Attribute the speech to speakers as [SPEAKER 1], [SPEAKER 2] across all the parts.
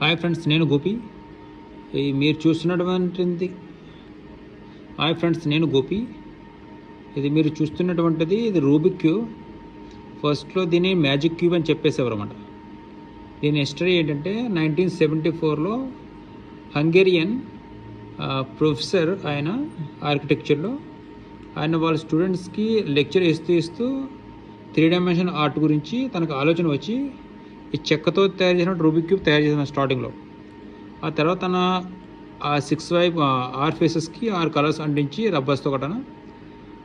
[SPEAKER 1] Hi friends, నేను గోపి. మీరు చూస్తున్నటువంటిది hi friends, నేను గోపి. ఇది మీరు చూస్తున్నటువంటిది ఇది రూబిక్ క్యూబ్. ఫస్ట్లో దీన్ని మ్యాజిక్ క్యూబ్ అని చెప్పేసేవారు అన్నమాట. దీని హిస్టరీ ఏంటంటే 1974లో హంగేరియన్ ప్రొఫెసర్ ఆయన ఆర్కిటెక్చర్లో ఆయన వాళ్ళ స్టూడెంట్స్కి లెక్చర్ ఇస్తూ 3 డైమెన్షన్ ఆర్ట్ గురించి తనకు ఆలోచన వచ్చి ఈ చెక్కతో తయారు చేసిన రూబిక్ క్యూబ్ తయారు చేసిన స్టార్టింగ్లో. ఆ తర్వాత ఆ 6 ఫేసెస్కి 6 కలర్స్ అంటించి రబ్బర్స్తో కట్టన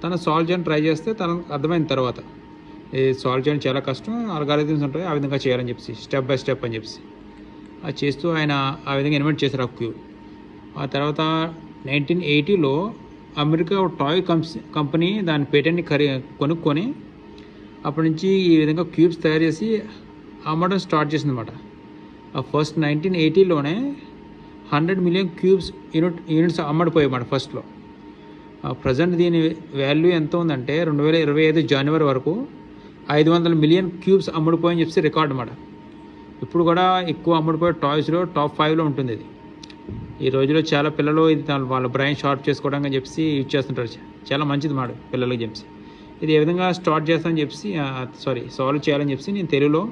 [SPEAKER 1] తను సాల్వ్ చేయడానికి ట్రై చేస్తే తనకు అర్థమైన తర్వాత ఈ సాల్వ్ చేయడం చాలా కష్టం, ఆల్గారిథమ్స్ ఉంటాయి, ఆ విధంగా చేయాలని చెప్పి స్టెప్ బై స్టెప్ అని చెప్పి అది చేస్తూ ఆయన ఆ విధంగా ఇన్వెంట్ చేశారు ఆ క్యూబ్. ఆ తర్వాత 1980లో అమెరికా టాయ్ కంపెనీ దాని పేటెంట్ని కొనుక్కొని అప్పటి నుంచి ఈ విధంగా క్యూబ్స్ తయారు చేసి అమ్మడం స్టార్ట్ చేసిందన్నమాట. ఆ ఫస్ట్ 1980లోనే 100 మిలియన్ క్యూబ్స్ యూనిట్స్ అమ్మడిపోయాయన్నమాట ఫస్ట్లో. ప్రజెంట్ దీని వాల్యూ ఎంత ఉందంటే 2025 జనవరి వరకు 500 మిలియన్ క్యూబ్స్ అమ్ముడిపోయని చెప్పి రికార్డ్ అన్నమాట. ఇప్పుడు కూడా ఎక్కువ అమ్ముడిపోయే టాయ్స్లో టాప్ 5లో ఉంటుంది ఇది. ఈ రోజులో చాలా పిల్లలు ఇది వాళ్ళ బ్రెయిన్ షార్ప్ చేసుకోవడానికి అని చెప్పి యూజ్ చేస్తుంటారు. చాలా మంచిది మాట పిల్లలకి చెప్పి. ఇది ఏ విధంగా స్టార్ట్ సాల్వ్ చేయాలని చెప్పి నేను తెలుగులో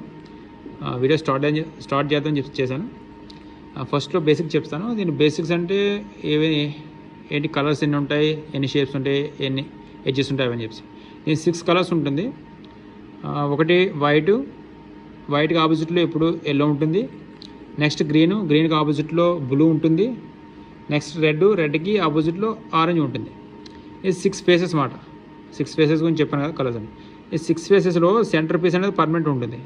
[SPEAKER 1] వీడియో స్టార్ట్ చేద్దామని చెప్పి చేశాను. ఫస్ట్లో బేసిక్ చెప్తాను. దీని బేసిక్స్ అంటే ఏంటి, కలర్స్ ఎన్ని ఉంటాయి, ఎన్ని షేప్స్ ఉంటాయి, ఎన్ని ఎడ్జెస్ ఉంటాయి అని చెప్పి. దీని 6 కలర్స్ ఉంటుంది. ఒకటి వైట్కి ఆపోజిట్లో ఇప్పుడు ఎల్లో ఉంటుంది. నెక్స్ట్ గ్రీన్కి ఆపోజిట్లో బ్లూ ఉంటుంది. నెక్స్ట్ రెడ్కి ఆపోజిట్లో ఆరెంజ్ ఉంటుంది. ఇది 6 ఫేసెస్ మాట. 6 ఫేసెస్ గురించి చెప్పాను కదా కలర్స్ అని. ఈ 6 ఫేసెస్లో సెంటర్ పీస్ అనేది పర్మనెంట్ ఉంటుంది.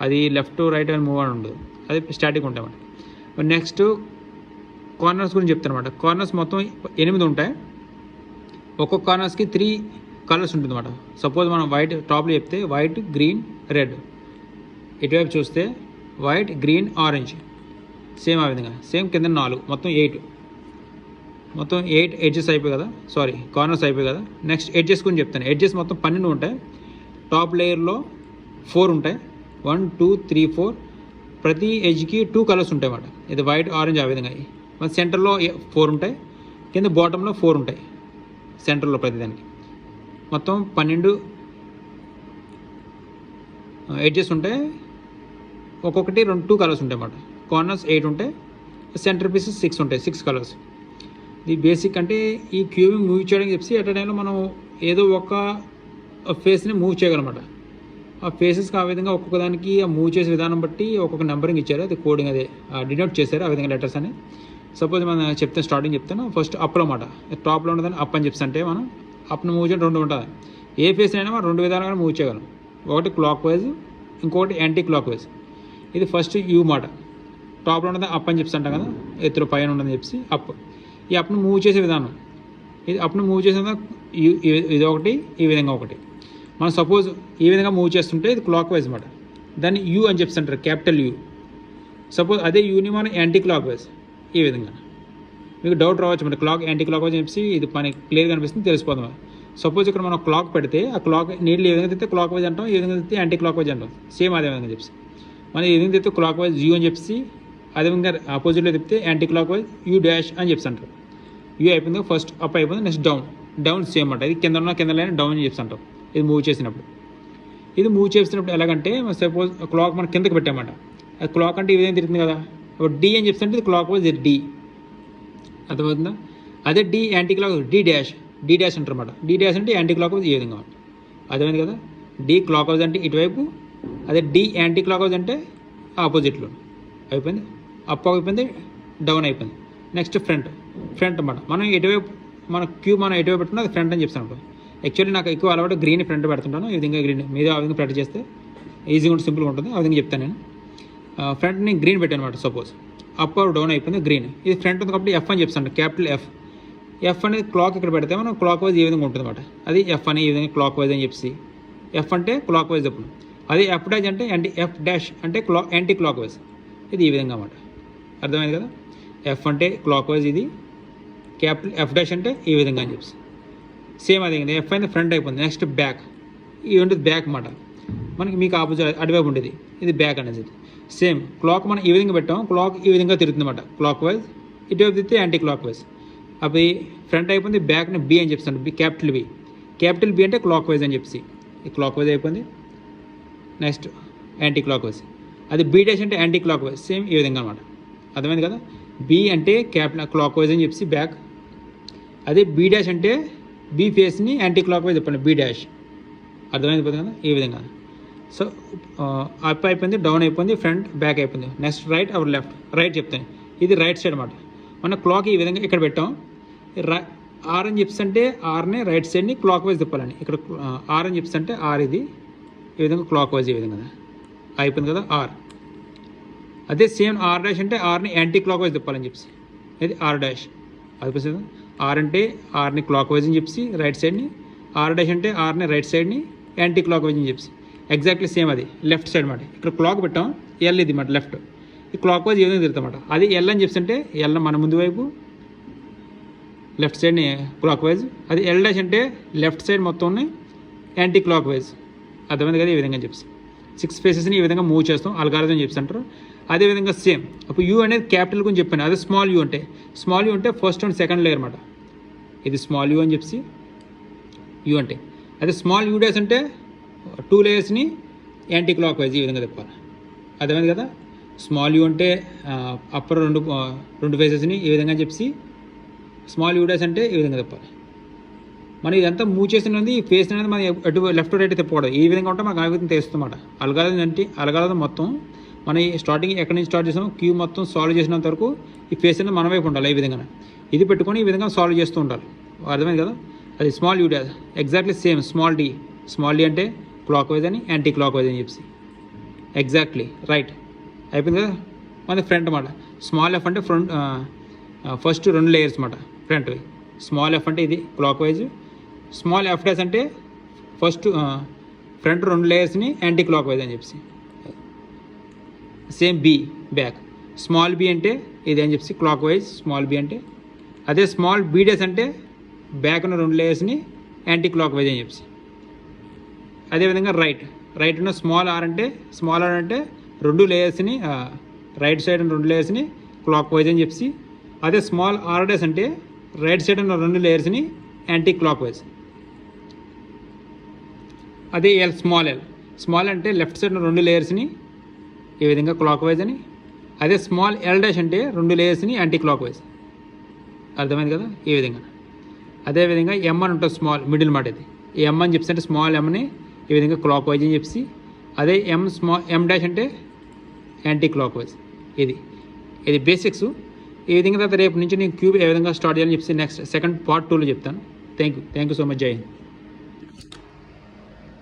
[SPEAKER 1] అది లెఫ్ట్ రైట్ అని మూవ్ అని ఉండదు, అది స్టాటిక్ ఉంటాయి అన్నమాట. నెక్స్ట్ కార్నర్స్ గురించి చెప్తాను అనమాట. కార్నర్స్ మొత్తం 8 ఉంటాయి. ఒక్కొక్క కార్నర్స్కి 3 కలర్స్ ఉంటుంది అన్నమాట. సపోజ్ మనం వైట్ టాప్లో చెప్తే వైట్, గ్రీన్, రెడ్. ఇటువైపు చూస్తే వైట్, గ్రీన్, ఆరెంజ్. సేమ్ ఆ విధంగా సేమ్ కింద 4 మొత్తం 8 ఎడ్జెస్ అయిపోయి కదా, కార్నర్స్ అయిపోయి కదా. నెక్స్ట్ ఎడ్జెస్ గురించి చెప్తాను. ఎడ్జెస్ మొత్తం 12 ఉంటాయి. టాప్ లేయర్లో 4 ఉంటాయి. 1 2 3 4. ప్రతి ఎడ్జ్కి 2 కలర్స్ ఉంటాయి అన్నమాట. ఇది వైట్, ఆరెంజ్ ఆ విధంగా. మన సెంటర్లో 4 ఉంటాయి, కింద బాటంలో 4 ఉంటాయి సెంటర్లో ప్రతిదానికి. మొత్తం 12 ఎడ్జెస్ ఉంటాయి. ఒక్కొక్కటి 2 కలర్స్ ఉంటాయి అన్నమాట. కార్నర్స్ 8 ఉంటాయి, సెంటర్ పీసెస్ 6 ఉంటాయి, 6 కలర్స్. ఇది బేసిక్. అంటే ఈ క్యూబింగ్ మూవ్ చేయడానికి చెప్పి ఎట్ టైంలో మనం ఏదో ఒక ఫేస్ని మూవ్ చేయగలమాట. ఆ ఫేసెస్కి ఆ విధంగా ఒక్కొక్క దానికి ఆ మూవ్ చేసే విధానం బట్టి ఒక్కొక్క నెంబరింగ్ ఇచ్చారు. అది కోడింగ్ అదే డినోట్ చేశారు ఆ విధంగా లెటర్స్ అని. సపోజ్ మనం స్టార్టింగ్ చెప్తాను. ఫస్ట్ అప్లో మాట. టాప్లో ఉండదని అప్ అని చెప్పి అంటే మనం అప్ను మూవ్ చేయడం 2 ఉంటుంది. ఏ ఫేస్ అయినా మనం 2 విధాలుగా మూవ్ చేయగలం. ఒకటి క్లాక్ వైజ్, ఇంకొకటి యాంటీ క్లాక్ వైజ్. ఇది ఫస్ట్ యూ మాట. టాప్లో ఉండదని అప్ అని చెప్పి అంటాం కదా, ఎత్తులో పైన ఉండదని చెప్పి అప్. ఈ అప్ను మూవ్ చేసే విధానం, ఇది అప్ను మూవ్ చేసే ఇది ఒకటి, ఈ విధంగా ఒకటి. మనం సపోజ్ ఈ విధంగా మూవ్ చేస్తుంటే ఇది క్లాక్ వైజ్ అన్నమాట. దాన్ని యూ అని చెప్పి అంటారు, క్యాపిటల్ యూ. సపోజ్ అదే యూని మనం యాంటీ క్లాక్ వైజ్ ఈ విధంగా. మీకు డౌట్ రావచ్చు మరి యాంటీ క్లాక్ వైజ్ చెప్పి ఇది మనకి క్లియర్గా అనిపిస్తుంది, తెలిసిపోతాం. సపోజ్ ఇక్కడ మనం క్లాక్ పెడితే ఆ క్లాక్ నీళ్ళు ఏ విధంగా తెస్తే క్లాక్ వైజ్ అంటాం, ఏ విధంగా తెస్తే యాంటీ క్లాక్ వైజ్ అంటాం. సేమ్ అదే విధంగా చెప్పి మనం ఏ విధంగా తెస్తే క్లాక్ వైజ్ యూ అని చెప్పి, అదేవిధంగా ఆపోజిట్లో చెప్తే anti clock wise you dash అని చెప్పి అంటారు. యూ అయిపోయింది, ఫస్ట్ అప్ అయిపోయింది, నెక్స్ట్ డౌన్ సేమ్ అంట. ఇది కింద లైన్ డౌన్ అని చెప్పి అంటాం. ఇది మూవ్ చేసినప్పుడు ఎలాగంటే సపోజ్ క్లాక్ మనం కిందకి పెట్టామన్నమాట. అది క్లాక్ అంటే ఈ విధంగా తిరుగుతుంది కదా. డి అని చెప్తుంటే ఇది క్లాక్ వైజ్ డి, అర్థమవుతుందా? అదే D anti clock D dash అంటారు అన్నమాట. డి డాష్ అంటే యాంటీ క్లాక్ వైజ్ ఈ విధంగా ఉంటుంది, అర్థమైంది కదా. డి క్లాక్ వైజ్ అంటే ఇటువైపు, అదే డి యాంటీ క్లాక్ వైజ్ అంటే ఆపోజిట్లో. అయిపోయింది, అప్ అయిపోయింది, డౌన్ అయిపోయింది. నెక్స్ట్ ఫ్రంట్ అన్నమాట. మనం ఎటువైపు మన క్యూబ్ మనం ఎటువైపు పెట్టుకున్నా అది ఫ్రంట్ అని చెప్తాను. యాక్చువల్లీ నాకు ఎక్కువ అలవాటు గ్రీన్ ఫ్రంట్ పెడుతుంటాను. ఈ విధంగా గ్రీన్ మీద ఆ విధంగా ప్రాక్టీస్ చేస్తే ఈజీగా ఉంటుంది, సింపుల్గా ఉంటుంది. ఆ విధంగా చెప్తాను నేను. ఫ్రంట్ని గ్రీన్ పెట్టాను అనమాట. సపోజ్ అప్ ఆర్ డౌన్ అయిపోయింది గ్రీన్. ఇది ఫ్రంట్ ఉంది కాబట్టి ఎఫ్ అని చెప్తాను, క్యాపిటల్ ఎఫ్ అనేది క్లాక్ ఇక్కడ పెడితే మనం క్లాక్ వైజ్ ఈ విధంగా ఉంటుంది అనమాట. అది ఎఫ్ అని ఈ విధంగా క్లాక్ వైజ్ అని చెప్పి, ఎఫ్ అంటే క్లాక్ వైజ్ అప్పుడు. అదే ఎఫ్ డాష్ అంటే ఎఫ్ డాష్ అంటే యాంటీ క్లాక్ వైజ్. ఇది ఈ విధంగా అన్నమాట, అర్థమైంది కదా. ఎఫ్ అంటే క్లాక్ వైజ్, ఇది క్యాపిటల్ ఎఫ్ డాష్ అంటే ఈ విధంగా అని చెప్పి. సేమ్ అదే ఎఫ్ అయితే ఫ్రంట్ అయిపోయింది. నెక్స్ట్ బ్యాక్, ఇది ఉంటుంది బ్యాక్ అన్నమాట. మనకి మీకు ఆపోజిట్ అటువైపు ఉండేది, ఇది బ్యాక్ అనేది. సేమ్ క్లాక్ మనం ఈ విధంగా పెట్టాం, క్లాక్ ఈ విధంగా తిరుగుతుంది అనమాట క్లాక్ వైజ్, ఇటువైపు తిరిగితే యాంటీ క్లాక్ వైజ్. అవి ఫ్రంట్ అయిపోయింది, బ్యాక్ని బి అని చెప్తాను, క్యాపిటల్ బి అంటే క్లాక్ వైజ్ అని చెప్పి, ఈ క్లాక్ వైజ్ అయిపోయింది. నెక్స్ట్ యాంటీ క్లాక్ వైజ్, అది బి డాష్ అంటే యాంటీ క్లాక్ వైజ్, సేమ్ ఈ విధంగా అనమాట. అర్థమైంది కదా, బి అంటే క్లాక్ వైజ్ అని చెప్పి బ్యాక్, అదే బి డాష్ అంటే బి ఫేస్ని యాంటీ క్లాక్ వైజ్ చెప్పండి, బి డాష్. అర్థమైంది కదా ఈ విధంగా. సో అప్ అయిపోయింది, డౌన్ అయిపోయింది, ఫ్రంట్ బ్యాక్ అయిపోయింది. Next right hour left, right చెప్తాను, ఇది రైట్ సైడ్ అనమాట. మన క్లాక్ ఈ విధంగా ఇక్కడ పెట్టాం, ఆర్ అని చెప్తుంటే ఆర్ని రైట్ సైడ్ని క్లాక్ వైజ్ తిప్పాలని, ఇక్కడ ఆర్ అని చెప్తుంటే ఆర్ ఇది ఈ విధంగా క్లాక్ వైజ్ ఈ విధంగా అయిపోయింది కదా ఆర్. అదే సేమ్ ఆర్ డాష్ అంటే ఆర్ని యాంటీ క్లాక్ వైజ్ తిప్పాలని చెప్పి, ఇది ఆర్ డాష్. అది ఆర్ అంటే ఆర్ని క్లాక్ వైజ్ అని చెప్పి రైట్ సైడ్ని, ఆర్ డాష్ అంటే ఆర్ని రైట్ సైడ్ని యాంటీ క్లాక్ వైజ్ అని చెప్పి ఎగ్జాక్ట్లీ సేమ్ అది లెఫ్ట్ సైడ్ మాట. ఇక్కడ క్లాక్ పెట్టాం, ఎల్ ఇది మాట లెఫ్ట్, ఈ క్లాక్ వైజ్ ఏ విధంగా తిరుగుతామాట. అది ఎల్ అని చెప్తుంటే ఎల్ మన ముందు వైపు లెఫ్ట్ సైడ్ని క్లాక్ వైజ్, అది ఎల్ డాష్ అంటే లెఫ్ట్ సైడ్ మొత్తం యాంటీ క్లాక్ వైజ్. అర్థమైంది కదా ఈ విధంగా చెప్పి 6 ఫేసెస్ని ఈ విధంగా మూవ్ చేస్తాం, అల్గారిథం చెప్పి అంటారు. అదేవిధంగా సేమ్ అప్పుడు యూ అనేది క్యాపిటల్ గురించి చెప్పాను, అదే స్మాల్ యూ అంటే ఫస్ట్ అండ్ సెకండ్ లేయర్ అనమాట. ఇది స్మాల్ యూ అని చెప్పి యూ అంటే, అదే స్మాల్ యూ డాష్ అంటే 2 లేయర్స్ని యాంటీ క్లాక్ వైజ్ ఈ విధంగా తిప్పాలి. అర్థమైంది కదా, స్మాల్ యూ అంటే అప్పర్ రెండు ఫేసెస్ని ఈ విధంగా చెప్పి, స్మాల్ యూ డాష్ అంటే ఈ విధంగా తిప్పాలి. మనం ఇదంతా మూవ్ చేసినది ఈ ఫేస్ అనేది మనం అటు లెఫ్ట్ రైట్ తిప్పకూడదు, ఈ విధంగా ఉంటే మనకు ఆ విధంగా తెలుస్తుందన్నమాట. అల్గారిథం మొత్తం మన స్టార్టింగ్ ఎక్కడి నుంచి స్టార్ట్ చేసామో క్యూ మొత్తం సాల్వ్ చేసినంత వరకు ఈ ఫేస్ అనేది మన వైపు ఉండాలి. ఈ విధంగా ఇది పెట్టుకొని ఈ విధంగా సాల్వ్ చేస్తూ ఉండాలి. అర్థమైంది కదా, అది small u dash exactly same small d అంటే క్లాక్ వైజ్ అని యాంటీ క్లాక్ వైజ్ అని చెప్పి ఎగ్జాక్ట్లీ రైట్ అయిపోయింది కదా. మన ఫ్రంట్ అన్నమాట, స్మాల్ ఎఫ్ అంటే ఫస్ట్ 2 లేయర్స్ అన్నమాట ఫ్రంట్వి. స్మాల్ ఎఫ్ అంటే ఇది clockwise, small f dash అంటే ఫస్ట్ ఫ్రంట్ 2 లేయర్స్ని యాంటీ క్లాక్ వైజ్ అని చెప్పి, same B back. Small B అంటే ఇది అని చెప్పి క్లాక్ వైజ్ స్మాల్ బి అంటే, అదే స్మాల్ బి డాష్ అంటే బ్యాక్ ఉన్న 2 లేయర్స్ని యాంటీ క్లాక్ వైజ్ అని చెప్పి. అదేవిధంగా రైట్ ఉన్న స్మాల్ ఆర్ అంటే 2 లేయర్స్ని రైట్ సైడ్ ఉన్న 2 లేయర్స్ని క్లాక్ వైజ్ అని చెప్పి, అదే స్మాల్ ఆర్ డాష్ అంటే రైట్ సైడ్ ఉన్న 2 లేయర్స్ని యాంటీ క్లాక్ వైజ్. అదే స్మాల్ అంటే లెఫ్ట్ సైడ్ ఉన్న 2 లేయర్స్ని ఈ విధంగా క్లాక్ వైజ్ అని, అదే స్మాల్ ఎల్ డాష్ అంటే 2 లేయర్స్ని యాంటీ క్లాక్ వైజ్. అర్థమైంది కదా ఈ విధంగా. అదేవిధంగా ఎం అని ఉంటుంది స్మాల్ మిడిల్ మాట, ఇది ఎం అని చెప్పి అంటే స్మాల్ ఎంని ఈ విధంగా క్లాక్ వైజ్ అని చెప్పి, అదే ఎం డాష్ అంటే యాంటీ క్లాక్ వైజ్. ఇది బేసిక్స్. ఈ విధంగా తర్వాత రేపు నుంచి నేను క్యూబ్ ఏ విధంగా స్టార్ట్ చేయాలని చెప్పి నెక్స్ట్ సెకండ్ పార్ట్ 2లో చెప్తాను. థ్యాంక్ యూ సో మచ్, జై హింద్.